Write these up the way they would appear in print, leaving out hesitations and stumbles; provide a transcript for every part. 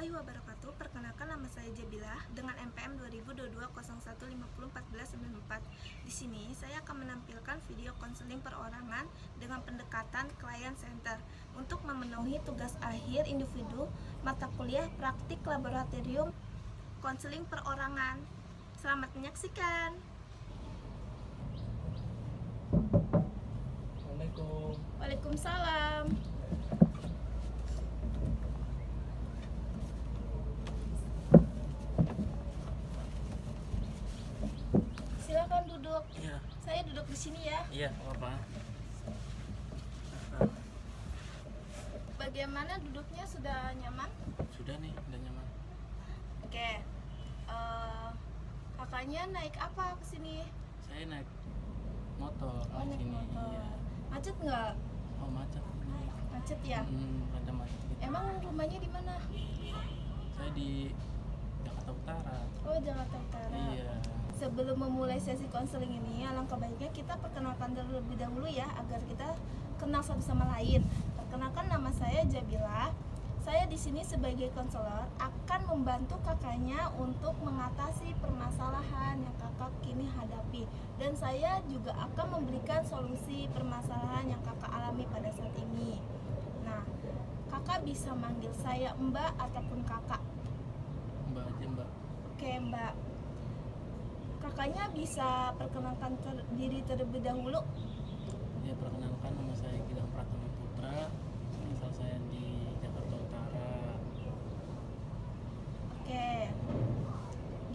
warahmatullahi wabarakatuh. Perkenalkan, nama saya Jabilah dengan NPM 202201501494. Di sini saya akan menampilkan video konseling perorangan dengan pendekatan client center untuk memenuhi tugas akhir individu mata kuliah praktik laboratorium konseling perorangan. Selamat menyaksikan. Assalamualaikum. Waalaikumsalam. Silakan duduk. Iya. Saya duduk di sini ya. Iya, apa? Bagaimana duduknya, sudah nyaman? Sudah nih, udah nyaman. Oke. Kakaknya naik apa ke sini? Saya naik motor Oh, naik sini. motor. Iya. Macet nggak? Oh, macet ini. Macet ya. Ada macet gitu. Emang rumahnya di mana? Saya di Jakarta Utara. Oh, Jakarta Utara. Iya. Sebelum memulai sesi konseling ini, alangkah baiknya kita perkenalkan terlebih dahulu ya, agar kita kenal satu sama lain. Perkenalkan, nama saya Jabilah. Saya di sini sebagai konselor akan membantu kakaknya untuk mengatasi permasalahan yang kakak kini hadapi, dan saya juga akan memberikan solusi permasalahan yang kakak alami pada saat ini. Nah, kakak bisa manggil saya Mbak ataupun kakak. Mbak aja, Mbak. Oke, Mbak. Kakaknya bisa perkenalkan diri terlebih dahulu. Ya, perkenalkan, nama saya Gilang Pratama Putra. Asal saya di Jakarta Utara. Oke.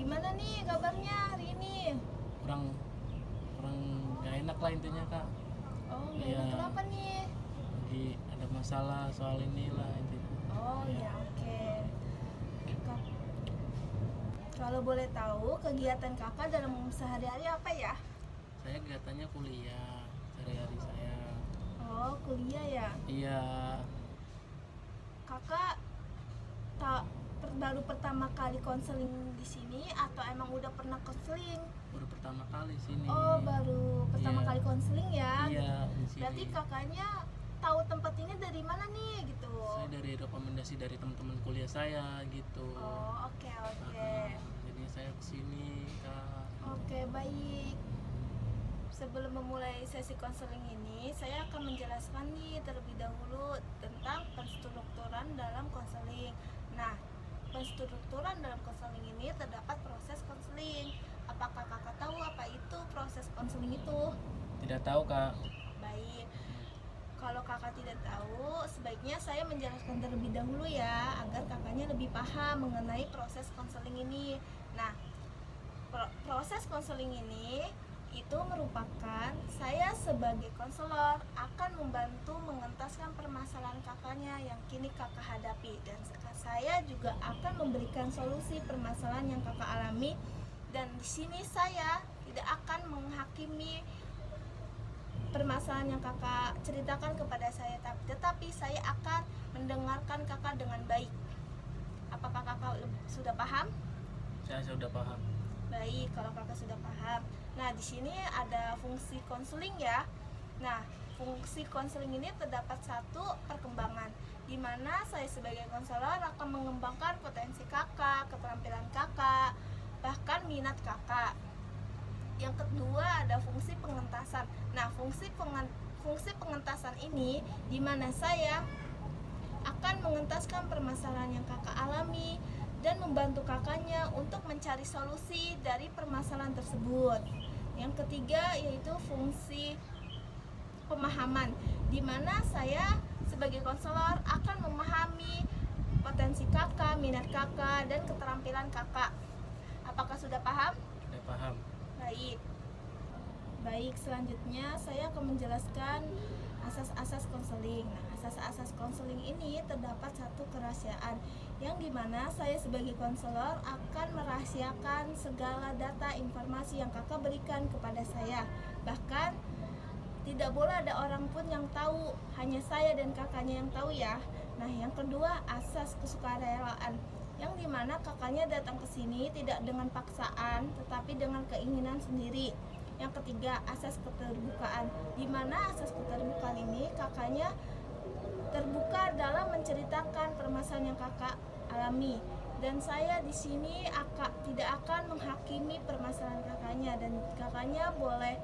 Gimana nih kabarnya hari ini? Kurang gak enak lah intinya, Kak. Oh, Iya. kenapa nih? Lagi ada masalah soal inilah intinya. Oh ya, oke. Kalau boleh tahu, kegiatan kakak dalam sehari-hari apa ya? Saya kegiatannya kuliah sehari-hari saya. Oh, kuliah ya. Iya. Kakak baru pertama kali konseling di sini atau emang udah pernah konseling? Baru pertama kali sini. Oh, baru pertama Iya. kali konseling ya. Iya, di sini. Berarti kakaknya tahu tempat ini dari mana nih gitu? Saya dari rekomendasi dari teman-teman kuliah saya gitu. Oh, oke. Jadi saya kesini, Kak. Oke, baik. Sebelum memulai sesi konseling ini, saya akan menjelaskan nih terlebih dahulu tentang penstrukturan dalam konseling. Nah, penstrukturan dalam konseling ini terdapat proses konseling. Apakah kakak tahu apa itu proses konseling itu? Tidak tahu, Kak. Baik. Kalau kakak tidak tahu, sebaiknya saya menjelaskan terlebih dahulu ya, agar kakaknya lebih paham mengenai proses konseling ini. Nah, proses konseling ini itu merupakan saya sebagai konselor akan membantu mengentaskan permasalahan kakaknya yang kini kakak hadapi, dan saya juga akan memberikan solusi permasalahan yang kakak alami. Dan di sini saya tidak akan menghakimi permasalahan yang kakak ceritakan kepada saya, tetapi saya akan mendengarkan kakak dengan baik. Apakah kakak sudah paham? Saya sudah paham. Baik, kalau kakak sudah paham. Nah, di sini ada fungsi konseling ya. Nah, fungsi konseling ini terdapat satu perkembangan, di mana saya sebagai konselor akan mengembangkan potensi kakak, keterampilan kakak, bahkan minat kakak. Yang kedua ada fungsi pengentasan. Nah, fungsi pengentasan ini di mana saya akan mengentaskan permasalahan yang kakak alami dan membantu kakaknya untuk mencari solusi dari permasalahan tersebut. Yang ketiga yaitu fungsi pemahaman, di mana saya sebagai konselor akan memahami potensi kakak, minat kakak, dan keterampilan kakak. Apakah sudah paham? Sudah paham. Baik, selanjutnya saya akan menjelaskan asas-asas konseling. Nah, asas-asas konseling ini terdapat satu kerahasiaan, yang dimana saya sebagai konselor akan merahasiakan segala data informasi yang kakak berikan kepada saya. Bahkan tidak boleh ada orang pun yang tahu, hanya saya dan kakaknya yang tahu ya. Nah, yang kedua asas kesukarelaan, yang dimana kakaknya datang ke sini tidak dengan paksaan, tetapi dengan keinginan sendiri. Yang ketiga asas keterbukaan, di mana asas keterbukaan ini kakaknya terbuka dalam menceritakan permasalahan yang kakak alami. Dan saya di sini tidak akan menghakimi permasalahan kakaknya, dan kakaknya boleh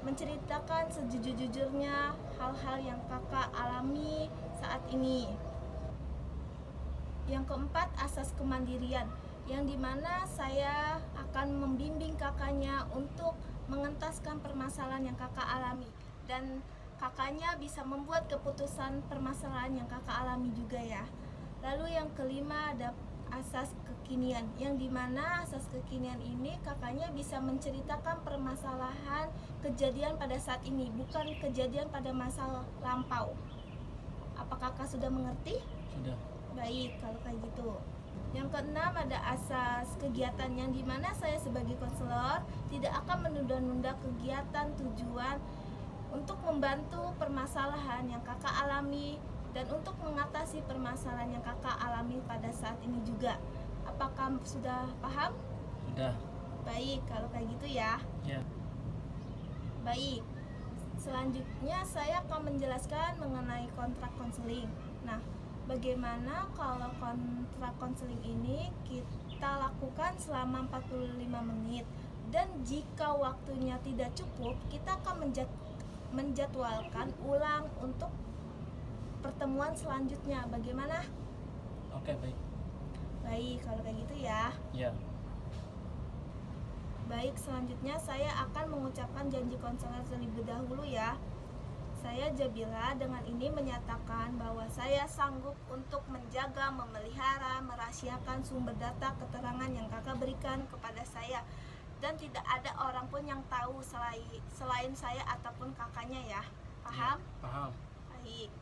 menceritakan sejujur-jujurnya hal-hal yang kakak alami saat ini. Yang keempat, asas kemandirian, yang dimana saya akan membimbing kakaknya untuk mengentaskan permasalahan yang kakak alami, dan kakaknya bisa membuat keputusan permasalahan yang kakak alami juga ya. Lalu yang kelima ada asas kekinian, yang dimana asas kekinian ini kakaknya bisa menceritakan permasalahan kejadian pada saat ini, bukan kejadian pada masa lampau. Apakah kakak sudah mengerti? Sudah. Baik, kalau kayak gitu. Yang keenam ada asas kegiatan, yang dimana saya sebagai konselor tidak akan menunda-nunda kegiatan tujuan untuk membantu permasalahan yang kakak alami dan untuk mengatasi permasalahan yang kakak alami pada saat ini juga. Apakah sudah paham? Sudah. Baik, kalau kayak gitu ya. Ya. Baik, selanjutnya saya akan menjelaskan mengenai kontrak konseling. Nah, bagaimana kalau kontrak konseling ini kita lakukan selama 45 menit, dan jika waktunya tidak cukup, kita akan menjadwalkan ulang untuk pertemuan selanjutnya. Bagaimana? Oke, baik. Baik, kalau kayak gitu ya. Ya. Baik, selanjutnya saya akan mengucapkan janji konselor terlebih dahulu ya. Saya Jabila dengan ini menyatakan bahwa saya sanggup untuk menjaga, memelihara, merahasiakan sumber data keterangan yang kakak berikan kepada saya, dan tidak ada orang pun yang tahu selain saya ataupun kakaknya ya. Paham? Ya, paham. Baik.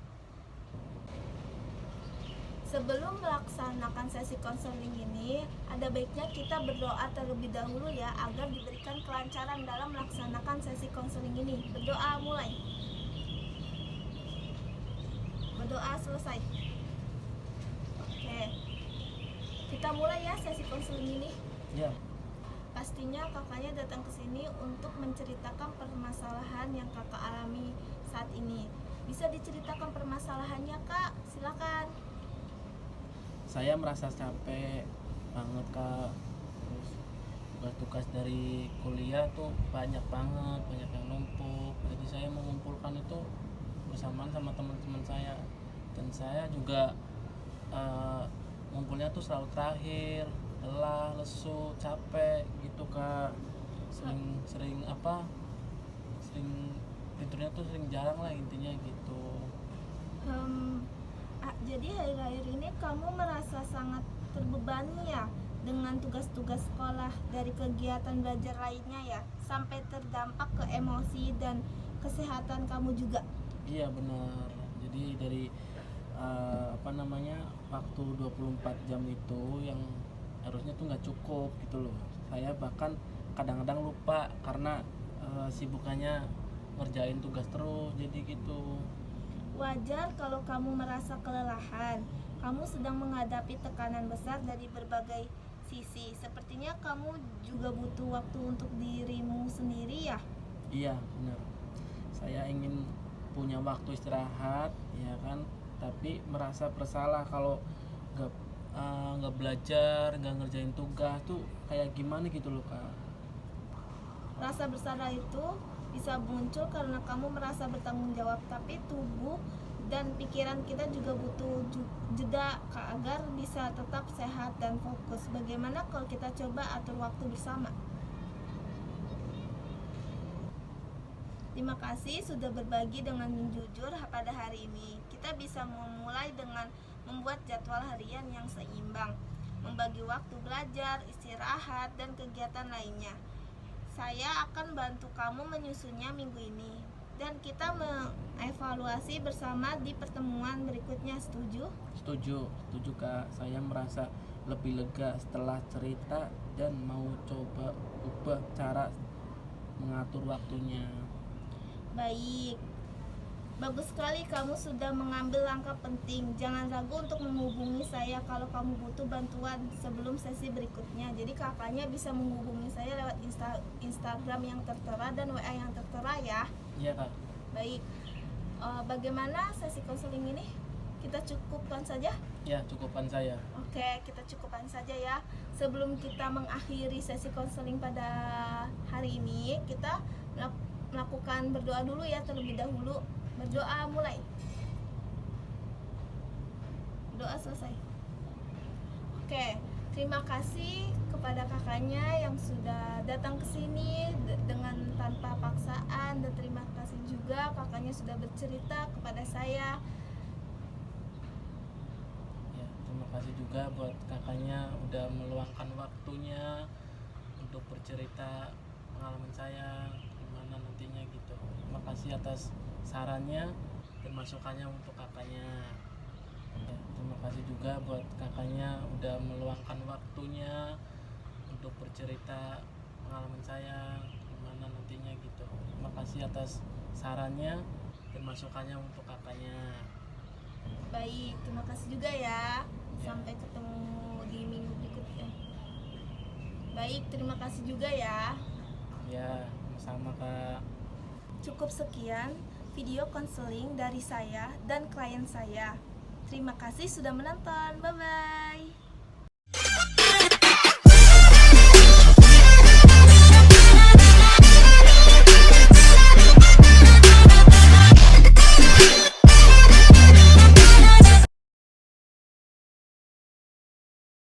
Sebelum melaksanakan sesi konseling ini, ada baiknya kita berdoa terlebih dahulu ya, agar diberikan kelancaran dalam melaksanakan sesi konseling ini. Berdoa mulai. Berdoa selesai. Oke. Kita mulai ya sesi konseling ini. Ya. Pastinya kakaknya datang ke sini untuk menceritakan permasalahan yang kakak alami saat ini. Bisa diceritakan permasalahannya, Kak? Silakan. Saya merasa capek banget, Kak. Terus tugas-tugas dari kuliah tuh banyak banget, banyak yang numpuk. Jadi saya mengumpulkan itu bersamaan sama teman-teman saya, dan saya juga ngumpulnya tuh selalu terakhir, lelah, lesu, capek gitu, Kak. Sering tidurnya tuh sering jarang lah, intinya gitu. Jadi akhir-akhir ini kamu merasa sangat terbebani ya dengan tugas-tugas sekolah dari kegiatan belajar lainnya ya, sampai terdampak ke emosi dan kesehatan kamu juga. Iya, benar. Jadi dari waktu 24 jam itu yang harusnya tuh nggak cukup gitu loh. Saya bahkan kadang-kadang lupa karena sibukannya ngerjain tugas terus, jadi gitu. Wajar kalau kamu merasa kelelahan. Kamu sedang menghadapi tekanan besar dari berbagai sisi. Sepertinya kamu juga butuh waktu untuk dirimu sendiri ya? Iya, benar. Saya ingin punya waktu istirahat, ya kan? Tapi merasa bersalah kalau nggak belajar, nggak ngerjain tugas tuh kayak gimana gitu loh, Kak. Rasa bersalah itu bisa muncul karena kamu merasa bertanggung jawab, tapi tubuh dan pikiran kita juga butuh jeda agar bisa tetap sehat dan fokus. Bagaimana kalau kita coba atur waktu bersama? Terima kasih sudah berbagi dengan jujur pada hari ini. Kita bisa memulai dengan membuat jadwal harian yang seimbang, membagi waktu belajar, istirahat, dan kegiatan lainnya. Saya akan bantu kamu menyusunnya minggu ini, dan kita mengevaluasi bersama di pertemuan berikutnya. Setuju? Setuju, Kak. Saya merasa lebih lega setelah cerita dan mau coba ubah cara mengatur waktunya. Baik. Bagus sekali kamu sudah mengambil langkah penting. Jangan ragu untuk menghubungi saya kalau kamu butuh bantuan sebelum sesi berikutnya. Jadi kakaknya bisa menghubungi saya lewat Instagram yang tertera dan WA yang tertera ya. Iya, Kak. Baik. Bagaimana sesi konseling ini? Kita cukupkan saja? Ya, cukupkan saya. Oke, kita cukupkan saja ya. Sebelum kita mengakhiri sesi konseling pada hari ini, kita melakukan berdoa dulu ya terlebih dahulu. Berdoa mulai. Doa selesai. Oke, terima kasih kepada kakaknya yang sudah datang ke sini dengan tanpa paksaan, dan terima kasih juga kakaknya sudah bercerita kepada saya. Ya, terima kasih juga buat kakaknya udah meluangkan waktunya untuk bercerita pengalaman saya gimana nantinya gitu. Terima kasih atas sarannya dan masukannya untuk kakaknya. Ya, terima kasih juga buat kakaknya udah meluangkan waktunya untuk bercerita pengalaman saya gimana nantinya gitu. Terima kasih atas sarannya dan masukannya untuk kakaknya. Baik, terima kasih juga ya. Sampai ketemu di minggu berikutnya. Baik, terima kasih juga ya. Ya, sama Kak. Cukup sekian video konseling dari saya dan klien saya. Terima kasih sudah menonton. Bye bye.